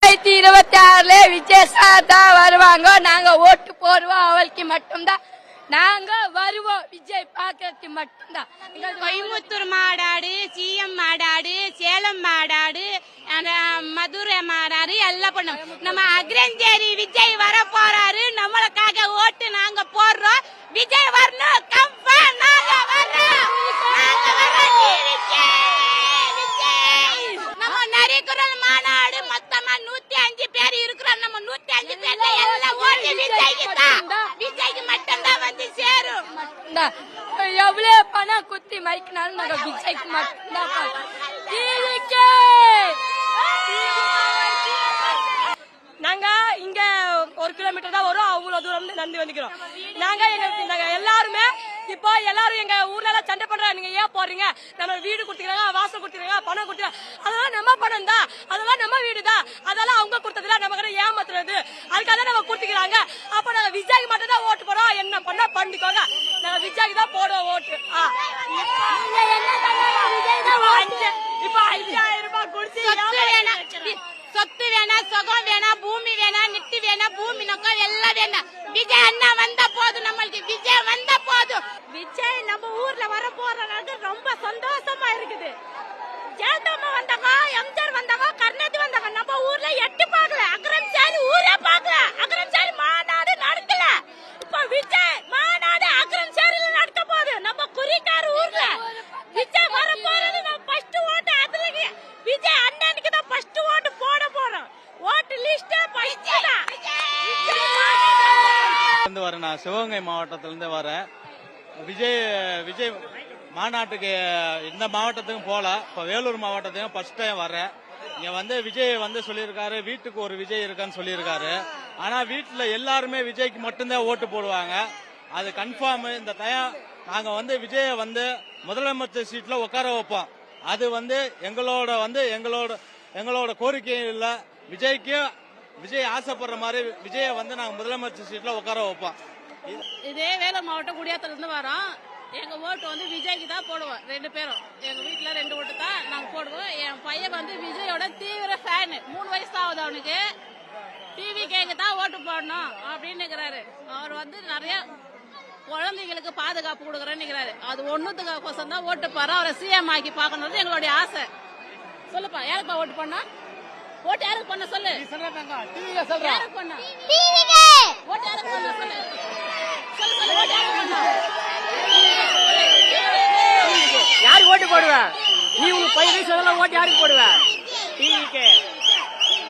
2026 Vijay sir தான் வருவாங்க. நாங்க ஓட்டு போடுவோம் அவளுக்கு மட்டும்தான். நாங்க வருவோம் விஜய் பாக்கிறதுக்கு மட்டும்தான். கோயம்புத்தூர் மாநாடு, சிஎம் மாநாடு, சேலம் மாநாடு, மதுரை மாநாடு எல்லாம் பண்ணும். நம்ம அக்ரஞ்சேரி விஜய் வர போறாரு. நம்மளுக்காக ஓட்டு நாங்க போடுறோம். விஜய் வரணும். கன்ஃபார்ம் நாங்க வர்றோம். நம்ம நரிக்குறள் மாநாடு மொத்தமா 105 பேர் இருக்கிறோம். நம்ம 105 பேர்ல எல்லாம் ஓட்டு விஜய்க்கு தான். விஜய்க்கு மட்டும்தான் வந்து சேரும். எவ்வளவு பணம் குத்தி மறிக்கினாலும் நாங்க விஜய்க்கு மட்டும்தான். நாங்க இங்க 1 கிலோமீட்டர் தான் வரும். அவ்வளவு தூரம் நடந்து வந்துக்கிறோம். நாங்க எல்லாருமே இப்போ எல்லாரும் எங்க ஊர்ல எல்லாம் சண்டை பண்றாங்க. நீங்க ஏன் போறீங்க? நம்ம வீடு கொடுத்துக்கிறாங்க, வாசல் கொடுத்துக்கிறாங்க, பணம் கொடுத்துறாங்க. அதெல்லாம் நம்ம பணம் தான், அதெல்லாம் நம்ம வீடு தான். அதெல்லாம் அவங்க கொடுத்ததுல நம்ம கிட்ட ஏமாத்துறது. அதுக்காக நம்ம கொடுத்துக்கிறாங்க. அப்ப நாங்க விஜய்க்கு மட்டும் தான் ஓட்டு போறோம். என்ன பண்ணா பண்ணிக்கோங்க. நாங்க விஜய்க்கு தான் போடுவோம் ஓட்டு. இப்ப 5000 ரூபாய் கொடுத்து சொத்து வேணா, சுகம் வேணா, பூமி வேணா, நிட்டு வேணா, பூமி நோக்கம் எல்லாம் வேணா. விஜய் அண்ணா வந்தா போதும். நம்மளுக்கு விஜய் வந்தா போதும். விஜய் நம்ம ஊர்ல வர போறது ரொம்ப சந்தோஷமா இருக்குது. ஜெயலலிதா வந்தாங்க, எம்ஜிஆர் வந்தாங்க, கருணாநிதி வந்தாங்க. நம்ம ஊர்ல எட்டி பார்க்கல. அக்ரம்சாரி ஊரே பார்க்கல. அக்ரம்சாரி மாநாடு நடக்கல. இப்ப விஜய் மாநாடு அக்ரம்சாரியில நடக்க போகுது. நம்ம குறிக்கார ஊர்ல விஜய் வர போறது. நம்ம ஃபர்ஸ்ட் ஓட்டு அதுல விஜய் அண்ணனுக்கு தான் ஃபர்ஸ்ட் ஓட்டு போட போறோம். ஓட்டு லிஸ்ட் ஃபர்ஸ்ட் தான். நான் சிவகங்கை மாவட்டத்திலிருந்து வரேன். விஜய் மாநாட்டுக்கு இந்த மாவட்டத்துக்கும் போல, இப்போ வேலூர் மாவட்டத்துக்கும் ஃபர்ஸ்ட் டைம் வரேன். இங்க வந்து விஜய் வந்து சொல்லியிருக்காரு, வீட்டுக்கு ஒரு விஜய் இருக்கான்னு சொல்லியிருக்காரு. ஆனா வீட்டுல எல்லாருமே விஜய்க்கு மட்டும்தான் ஓட்டு போடுவாங்க. அது கன்ஃபார்ம். இந்த டயம் நாங்க வந்து விஜய வந்து முதலமைச்சர் சீட்ல உட்கார வைப்போம். அது வந்து எங்களோட கோரிக்கை இல்ல. விஜய் ஆசைப்படுற மாதிரி விஜய வந்து நாங்க முதலமைச்சர் சீட்ல உட்கார வைப்போம். இதே வேலூர் மாவட்டம் குடியாத்துல இருந்து வரோம். எங்க ஓட்டு வந்து விஜய்க்கு தான் போடுவோம். 2 பேரும் எங்க வீட்டுல 2 ஓட்டு தான் நாங்க போடுவோம். என் பையன் வந்து விஜயோட தீவிர ஃபேன். 3 வயசு ஆகுது அவனுக்கு. டிவி கேக்கு தான் ஓட்டு போடணும் அப்படின்னு இருக்கிறாரு. அவர் வந்து நிறைய குழந்தைங்களுக்கு பாதுகாப்பு கொடுக்குறேன்னு நினைக்கிறாரு. அது ஒண்ணுத்துக்கோசம் தான் ஓட்டு போறோம். அவரை சிஎம் ஆக்கி பார்க்கணும் எங்களுடைய ஆசை. சொல்லுப்பா, யாருப்பா ஓட்டு பண்ணா? ஓட்டு யாருக்கு பண்ண சொல்லு. யாருக்கு பண்ண? ஓட்டு யாருக்கு பண்ண சொல்லு. சொல்லு ஓட்டு யாருக்கு பண்ண? யாருக்கு ஓட்டு போடுவ? நீ உங்க 5 வயசுல ஓட்டு யாருக்கு போடுவ? டிவிக்கு.